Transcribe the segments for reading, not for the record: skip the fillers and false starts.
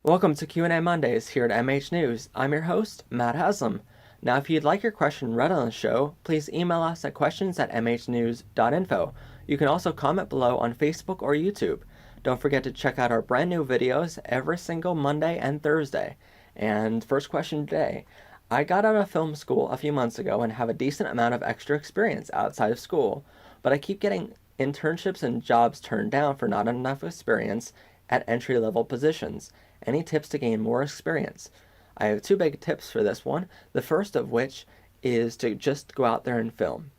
Welcome to Q&A Mondays here at MH News. I'm your host, Matt Haslam. Now, if you'd like your question read on the show, please email us at questions@mhnews.info. You can also comment below on Facebook or YouTube. Don't forget to check out our brand new videos every single Monday and Thursday. And first question today. I got out of film school a few months ago and have a decent amount of extra experience outside of school, but I keep getting internships and jobs turned down for not enough experience at entry-level positions. Any tips to gain more experience? I have two big tips for this one. The first of which is to just go out there and film.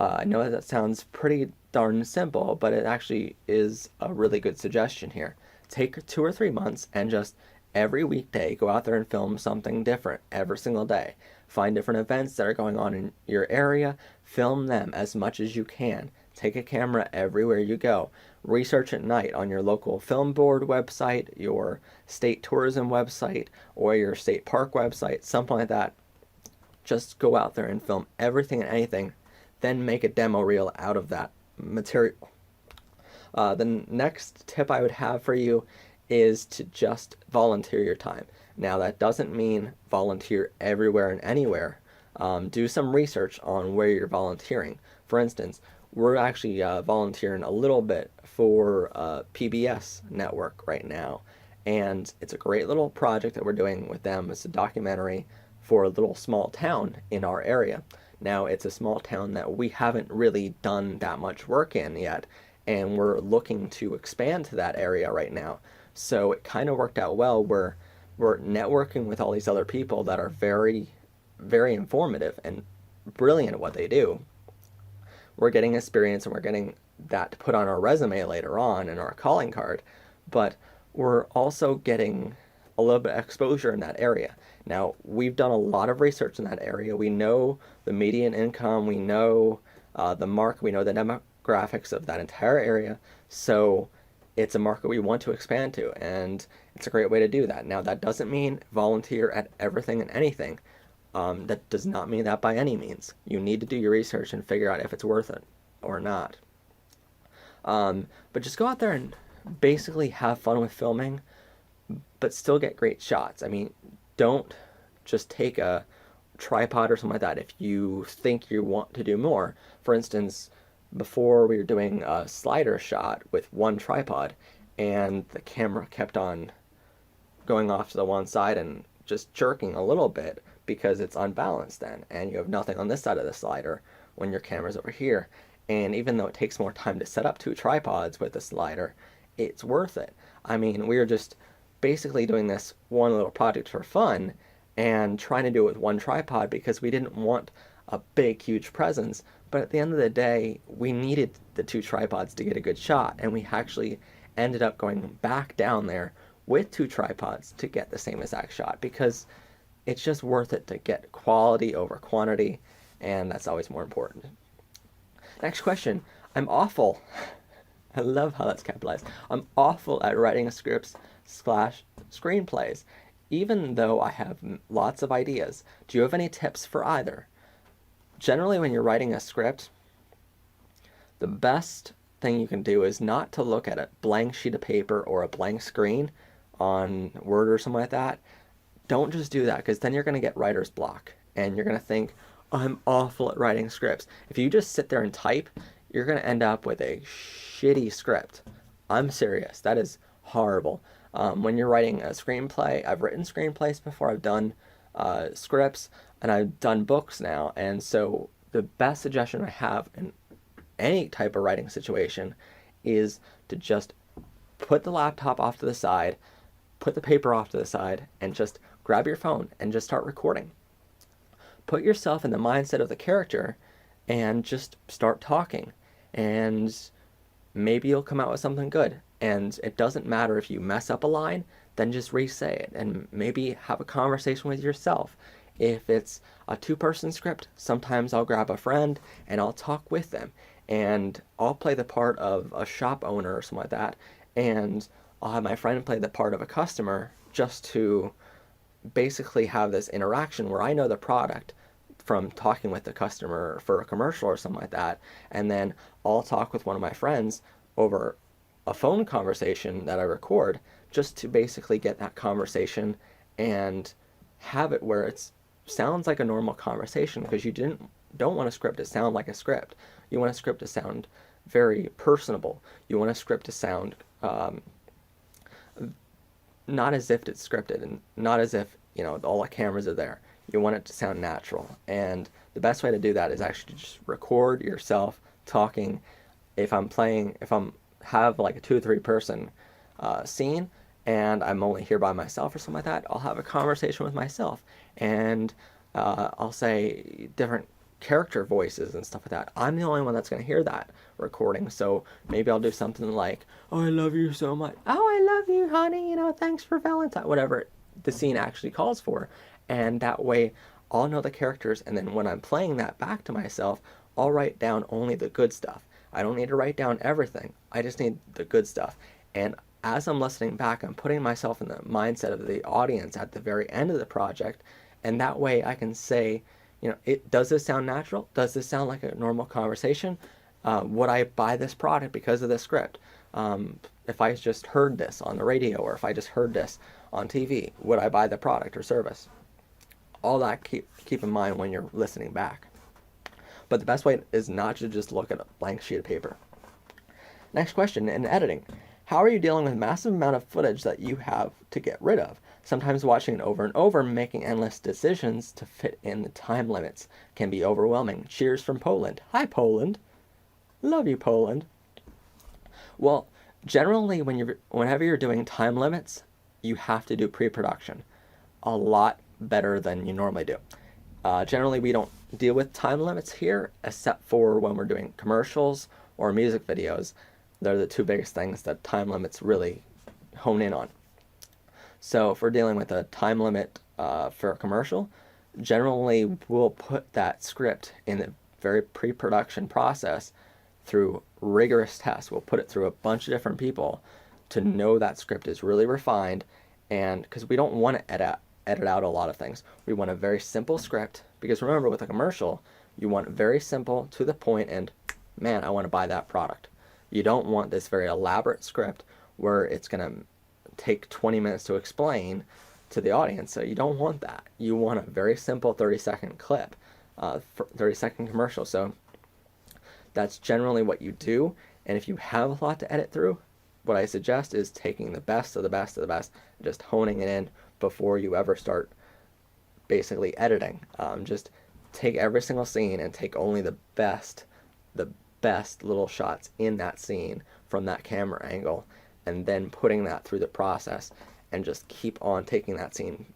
I know that sounds pretty darn simple, but it actually is a really good suggestion here. Take 2 or 3 months and just every weekday go out there and film something different every single day. Find different events that are going on in your area, film them as much as you can. Take a camera everywhere you go. Research at night on your local film board website, your state tourism website, or your state park website, something like that. Just go out there and film everything and anything, then make a demo reel out of that material. The next tip I would have for you is to just volunteer your time. Now, that doesn't mean volunteer everywhere and anywhere. Do some research on where you're volunteering. For instance, we're actually volunteering a little bit for PBS network right now, and it's a great little project that we're doing with them. It's a documentary for a little small town in our area. Now, it's a small town that we haven't really done that much work in yet, and we're looking to expand to that area right now. So it kind of worked out well. We're networking with all these other people that are very, very informative and brilliant at what they do. We're getting experience and we're getting that to put on our resume later on in our calling card, but we're also getting a little bit of exposure in that area. Now, we've done a lot of research in that area. We know the median income, we know the market, we know the demographics of that entire area, so it's a market we want to expand to, and it's a great way to do that. Now, that doesn't mean volunteer at everything and anything. That does not mean that by any means. You need to do your research and figure out if it's worth it or not. But just go out there and basically have fun with filming, but still get great shots. I mean, don't just take a tripod or something like that if you think you want to do more. For instance, before we were doing a slider shot with one tripod, and the camera kept on going off to the one side and just jerking a little bit because it's unbalanced then, and you have nothing on this side of the slider when your camera's over here. And even though it takes more time to set up two tripods with the slider, it's worth it. I mean, we were just basically doing this one little project for fun and trying to do it with one tripod because we didn't want a big, huge presence. But at the end of the day, we needed the two tripods to get a good shot, and we actually ended up going back down there with two tripods to get the same exact shot because it's just worth it to get quality over quantity, and that's always more important. Next question. I'm awful. I love how that's capitalized. I'm awful at writing scripts / screenplays, even though I have lots of ideas. Do you have any tips for either? Generally, when you're writing a script, the best thing you can do is not to look at a blank sheet of paper or a blank screen on Word or something like that. Don't just do that, because then you're going to get writer's block and you're going to think, oh, I'm awful at writing scripts. If you just sit there and type, you're going to end up with a shitty script. I'm serious. That is horrible. When you're writing a screenplay, I've written screenplays before. I've done scripts, and I've done books now. And so the best suggestion I have in any type of writing situation is to just put the laptop off to the side, put the paper off to the side, and just grab your phone and just start recording. Put yourself in the mindset of the character and just start talking, and maybe you'll come out with something good. And it doesn't matter if you mess up a line, then just re-say it and maybe have a conversation with yourself. If it's a two-person script, sometimes I'll grab a friend and I'll talk with them, and I'll play the part of a shop owner or something like that, and I'll have my friend play the part of a customer just to basically have this interaction where I know the product from talking with the customer for a commercial or something like that, and then I'll talk with one of my friends over a phone conversation that I record just to basically get that conversation and have it where it sounds like a normal conversation, because you don't want a script to sound like a script. You want a script to sound very personable. You want a script to sound not as if it's scripted, and not as if, all the cameras are there. You want it to sound natural. And the best way to do that is actually just record yourself talking. If I'm have like a 2 or 3 person scene, and I'm only here by myself or something like that, I'll have a conversation with myself, and I'll say different character voices and stuff like that. I'm the only one that's going to hear that recording, so maybe I'll do something like, "Oh, I love you so much. Oh, I love you, honey. Thanks for Valentine." Whatever the scene actually calls for, and that way I'll know the characters, and then when I'm playing that back to myself, I'll write down only the good stuff. I don't need to write down everything. I just need the good stuff. And as I'm listening back, I'm putting myself in the mindset of the audience at the very end of the project, and that way I can say, does this sound natural? Does this sound like a normal conversation? Would I buy this product because of the script? If I just heard this on the radio, or if I just heard this on TV, would I buy the product or service? All that keep in mind when you're listening back. But the best way is not to just look at a blank sheet of paper. Next question, in editing. How are you dealing with massive amount of footage that you have to get rid of? Sometimes watching it over and over, making endless decisions to fit in the time limits can be overwhelming. Cheers from Poland. Hi, Poland. Love you, Poland. Well, generally, whenever you're doing time limits, you have to do pre-production a lot better than you normally do. Generally, we don't deal with time limits here, except for when we're doing commercials or music videos. They're the 2 biggest things that time limits really hone in on. So if we're dealing with a time limit for a commercial, generally we'll put that script in the very pre-production process through rigorous tests. We'll put it through a bunch of different people to know that script is really refined, and because we don't want to edit out a lot of things. We want a very simple script, because remember, with a commercial, you want very simple, to the point, and man, I want to buy that product. You don't want this very elaborate script where it's going to take 20 minutes to explain to the audience. So you don't want that. You want a very simple 30-second clip, 30-second commercial. So that's generally what you do. And if you have a lot to edit through, what I suggest is taking the best of the best of the best, and just honing it in before you ever start basically editing. Just take every single scene and take only the best little shots in that scene from that camera angle, and then putting that through the process, and just keep on taking that scene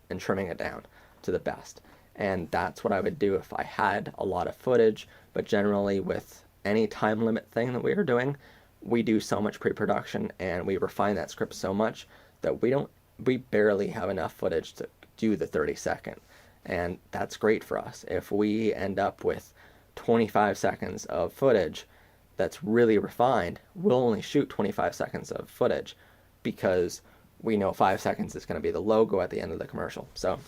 and trimming it down to the best. And that's what I would do if I had a lot of footage. But generally, with any time limit thing that we are doing, we do so much pre-production and we refine that script so much that we barely have enough footage to do the 30-second. And that's great for us. If we end up with 25 seconds of footage that's really refined, we'll only shoot 25 seconds of footage, because we know 5 seconds is going to be the logo at the end of the commercial. So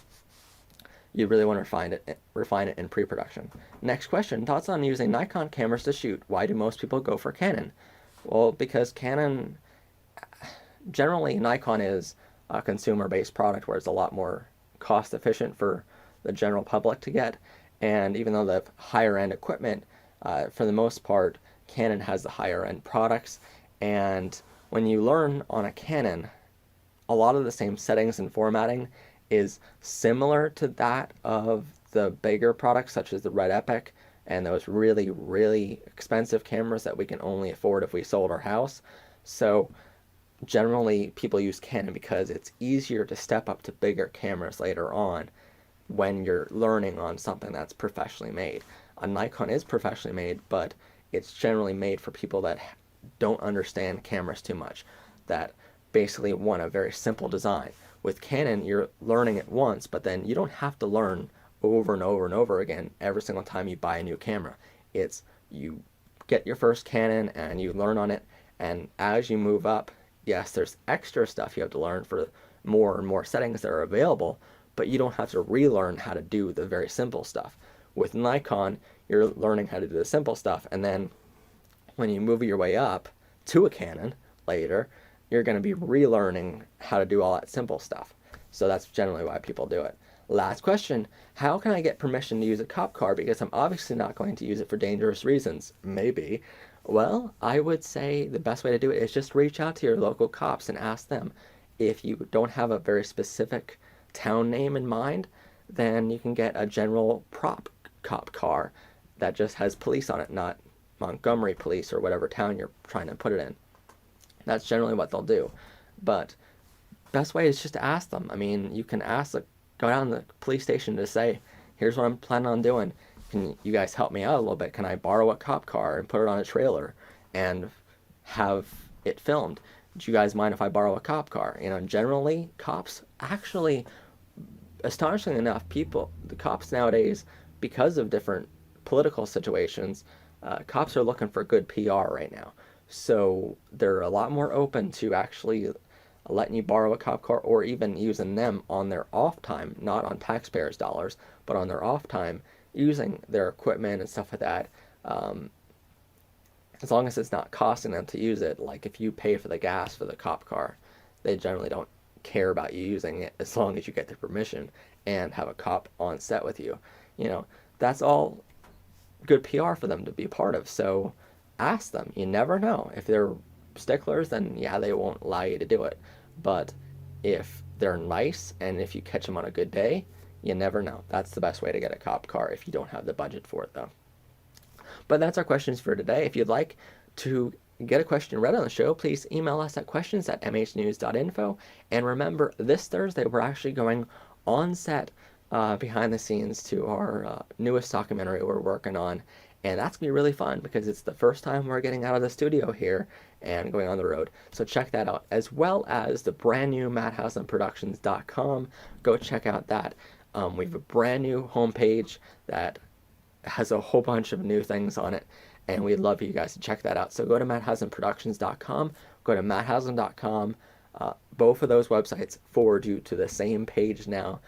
you really want to refine it in pre-production. Next question, thoughts on using Nikon cameras to shoot? Why do most people go for Canon? Well, because generally Nikon is a consumer-based product where it's a lot more cost efficient for the general public to get. And even though they have higher end equipment, for the most part, Canon has the higher end products. And when you learn on a Canon, a lot of the same settings and formatting is similar to that of the bigger products, such as the Red Epic and those really, really expensive cameras that we can only afford if we sold our house. So generally people use Canon because it's easier to step up to bigger cameras later on when you're learning on something that's professionally made. A Nikon is professionally made, but it's generally made for people that don't understand cameras too much, that basically want a very simple design. With Canon, you're learning it once, but then you don't have to learn over and over and over again every single time you buy a new camera. It's you get your first Canon and you learn on it, and as you move up, yes, there's extra stuff you have to learn for more and more settings that are available, but you don't have to relearn how to do the very simple stuff. With Nikon, you're learning how to do the simple stuff, and then when you move your way up, to a Canon later, you're going to be relearning how to do all that simple stuff. So that's generally why people do it. Last question, how can I get permission to use a cop car because I'm obviously not going to use it for dangerous reasons? Maybe. Well, I would say the best way to do it is just reach out to your local cops and ask them. If you don't have a very specific town name in mind, then you can get a general prop cop car that just has police on it, not Montgomery police or whatever town you're trying to put it in. That's generally what they'll do. But best way is just to ask them. I mean, you can go down to the police station to say, here's what I'm planning on doing. Can you guys help me out a little bit? Can I borrow a cop car and put it on a trailer and have it filmed? Do you guys mind if I borrow a cop car? Generally, cops actually, astonishingly enough, the cops nowadays, because of different political situations, cops are looking for good PR right now. So they're a lot more open to actually letting you borrow a cop car or even using them on their off time, not on taxpayers' dollars, but on their off time, using their equipment and stuff like that. As long as it's not costing them to use it. Like if you pay for the gas for the cop car, they generally don't care about you using it as long as you get their permission and have a cop on set with you. That's all good PR for them to be part of. So ask them. You never know. If they're sticklers, then yeah, they won't allow you to do it. But if they're nice and if you catch them on a good day, you never know. That's the best way to get a cop car if you don't have the budget for it, though. But that's our questions for today. If you'd like to get a question read on the show, please email us at questions@mhnews.info. And remember, this Thursday, we're actually going on set behind the scenes to our newest documentary we're working on. And that's going to be really fun because it's the first time we're getting out of the studio here and going on the road. So check that out, as well as the brand new MattHaslamProductions.com. Go check out that. We have a brand new homepage that has a whole bunch of new things on it, and we'd love you guys to check that out. So go to MattHaslamProductions.com, go to MattHaslam.com. Both of those websites forward you to the same page now.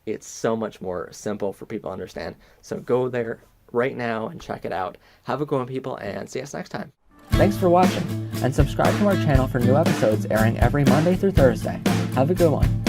It's so much more simple for people to understand. So go there right now and check it out. Have a good one, people, and see us next time. Thanks for watching, and subscribe to our channel for new episodes airing every Monday through Thursday. Have a good one.